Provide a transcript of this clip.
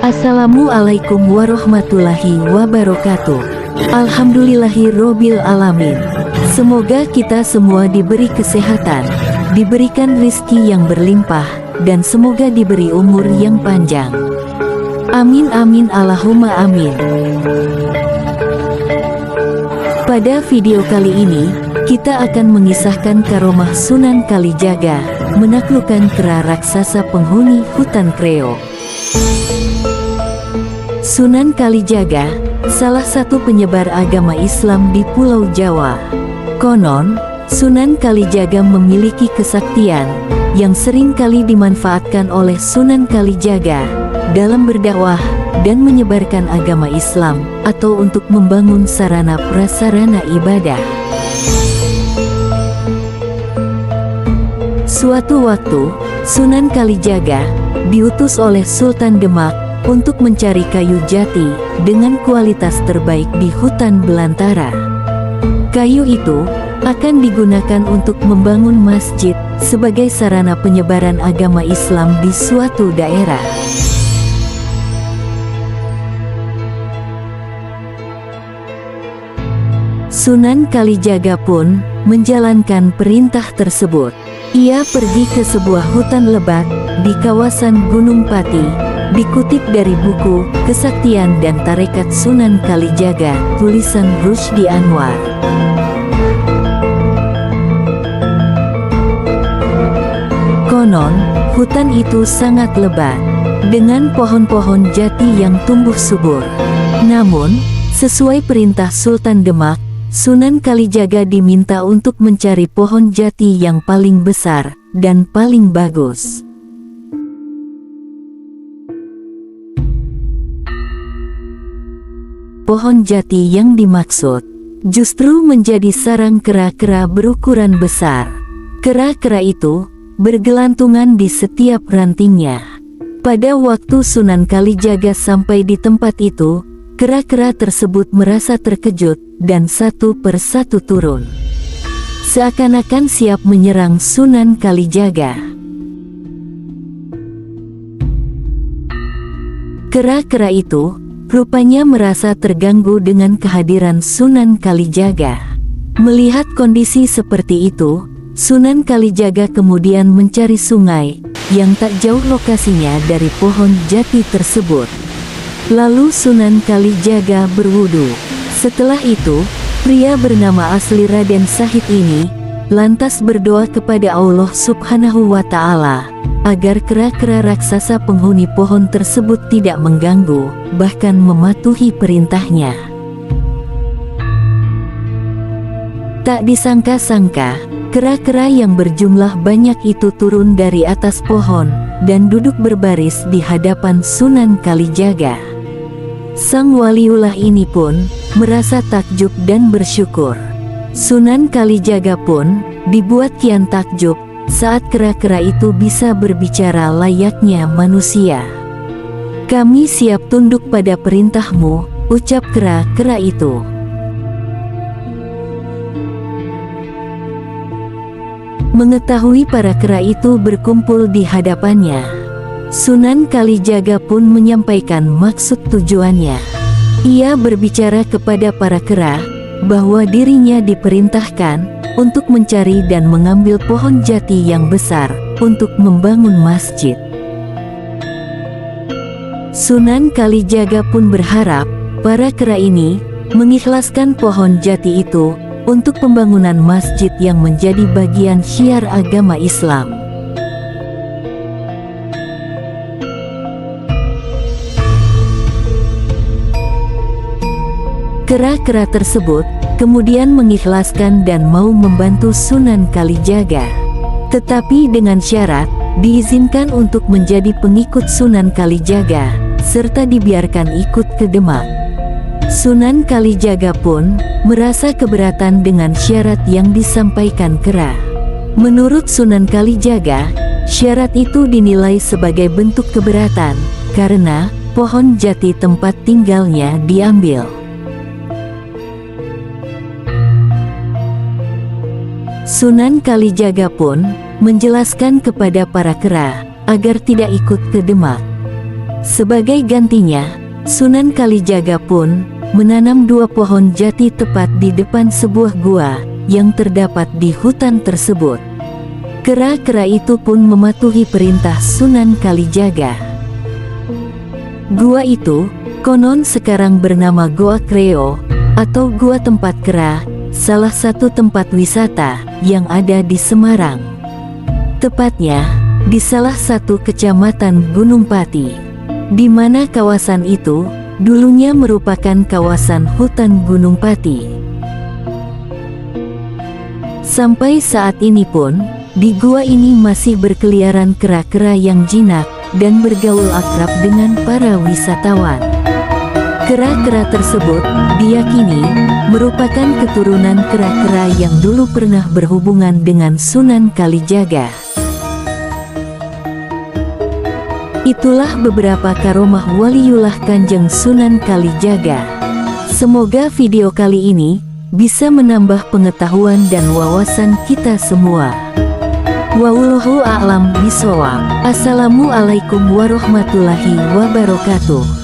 Assalamualaikum warahmatullahi wabarakatuh. Alhamdulillahirobbil alamin. Semoga kita semua diberi kesehatan, diberikan rizki yang berlimpah, dan semoga diberi umur yang panjang. Amin amin Allahumma amin. Pada video kali ini, kita akan mengisahkan karomah Sunan Kalijaga menaklukkan kera raksasa penghuni hutan kreo. Sunan Kalijaga, salah satu penyebar agama Islam di Pulau Jawa. Konon, Sunan Kalijaga memiliki kesaktian yang sering kali dimanfaatkan oleh Sunan Kalijaga dalam berdakwah dan menyebarkan agama Islam atau untuk membangun sarana prasarana ibadah. Suatu waktu, Sunan Kalijaga diutus oleh Sultan Demak untuk mencari kayu jati dengan kualitas terbaik di hutan belantara. Kayu itu akan digunakan untuk membangun masjid sebagai sarana penyebaran agama Islam di suatu daerah. Sunan Kalijaga pun menjalankan perintah tersebut. Ia pergi ke sebuah hutan lebat di kawasan Gunung Pati. Dikutip dari buku Kesaktian dan Tarekat Sunan Kalijaga, tulisan Rusdi Anwar. Konon, hutan itu sangat lebat, dengan pohon-pohon jati yang tumbuh subur. Namun, sesuai perintah Sultan Demak, Sunan Kalijaga diminta untuk mencari pohon jati yang paling besar dan paling bagus. Pohon jati yang dimaksud justru menjadi sarang kera-kera berukuran besar. Kera-kera itu bergelantungan di setiap rantingnya. Pada waktu Sunan Kalijaga sampai di tempat itu, kera-kera tersebut merasa terkejut dan satu persatu turun, seakan-akan siap menyerang Sunan Kalijaga. Kera-kera itu rupanya merasa terganggu dengan kehadiran Sunan Kalijaga. Melihat kondisi seperti itu, Sunan Kalijaga kemudian mencari sungai yang tak jauh lokasinya dari pohon jati tersebut. Lalu Sunan Kalijaga berwudu. Setelah itu, pria bernama asli Raden Sahid ini lantas berdoa kepada Allah Subhanahu wa Ta'ala agar kera-kera raksasa penghuni pohon tersebut tidak mengganggu, bahkan mematuhi perintahnya. Tak disangka-sangka, kera-kera yang berjumlah banyak itu turun dari atas pohon dan duduk berbaris di hadapan Sunan Kalijaga. Sang waliullah ini pun merasa takjub dan bersyukur. Sunan Kalijaga pun dibuat kian takjub saat kera-kera itu bisa berbicara layaknya manusia. "Kami siap tunduk pada perintahmu," ucap kera-kera itu. Mengetahui para kera itu berkumpul di hadapannya, Sunan Kalijaga pun menyampaikan maksud tujuannya. Ia berbicara kepada para kera bahwa dirinya diperintahkan untuk mencari dan mengambil pohon jati yang besar untuk membangun masjid. Sunan Kalijaga pun berharap para kera ini mengikhlaskan pohon jati itu untuk pembangunan masjid yang menjadi bagian syiar agama Islam. Kera-kera tersebut kemudian mengikhlaskan dan mau membantu Sunan Kalijaga. Tetapi dengan syarat, diizinkan untuk menjadi pengikut Sunan Kalijaga, serta dibiarkan ikut ke Demak. Sunan Kalijaga pun merasa keberatan dengan syarat yang disampaikan kera. Menurut Sunan Kalijaga, syarat itu dinilai sebagai bentuk keberatan, karena pohon jati tempat tinggalnya diambil. Sunan Kalijaga pun menjelaskan kepada para kera agar tidak ikut ke Demak. Sebagai gantinya, Sunan Kalijaga pun menanam 2 pohon jati tepat di depan sebuah gua yang terdapat di hutan tersebut. Kera-kera itu pun mematuhi perintah Sunan Kalijaga. Gua itu konon sekarang bernama Goa Kreo atau Gua Tempat Kera, salah satu tempat wisata yang ada di Semarang. Tepatnya di salah satu kecamatan Gunung Pati, di mana kawasan itu dulunya merupakan kawasan hutan Gunung Pati. Sampai saat ini pun, di gua ini masih berkeliaran kera-kera yang jinak dan bergaul akrab dengan para wisatawan. Kera-kera tersebut diyakini merupakan keturunan kera-kera yang dulu pernah berhubungan dengan Sunan Kalijaga. Itulah beberapa karomah waliullah Kanjeng Sunan Kalijaga. Semoga video kali ini bisa menambah pengetahuan dan wawasan kita semua. Wallahu a'lam bishawab. Assalamualaikum warahmatullahi wabarakatuh.